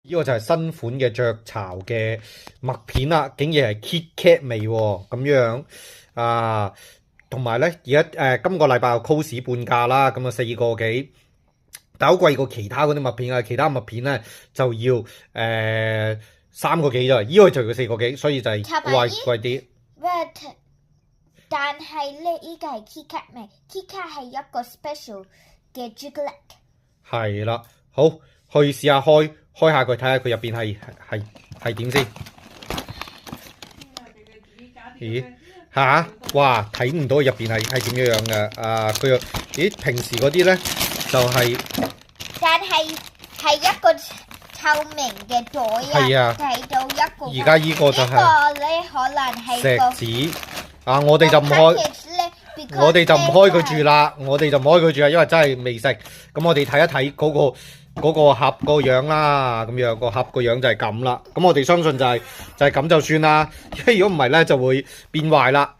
呢個就係新款嘅雀巢嘅麥片啦，竟然係 KitKat 味喎，咁樣啊，同埋咧而家今個禮拜有 Coles 半價啦，咁啊4個幾，但好貴過其他嗰啲麥片啊，其他麥片咧就要3個幾咋，呢個就要4個幾，所以就係貴啲。但係咧，依個係 KitKat 味 ，KitKat 係一個 special 嘅朱古力。係啦，好去試下開下佢，睇下佢入邊係點先。咦嚇？哇！睇唔到入邊係點樣嘅？佢又平時嗰啲咧就係，但係一個透明嘅袋啊，睇到一個。而家依個就係呢個咧，可能係錫紙啊！我哋就唔開佢住啦，因為真係未食。咁我哋睇一睇嗰個盒個樣啦，咁樣個盒個樣就係咁啦。咁我哋相信就係咁就算啦，因為如果唔係咧就會變壞啦。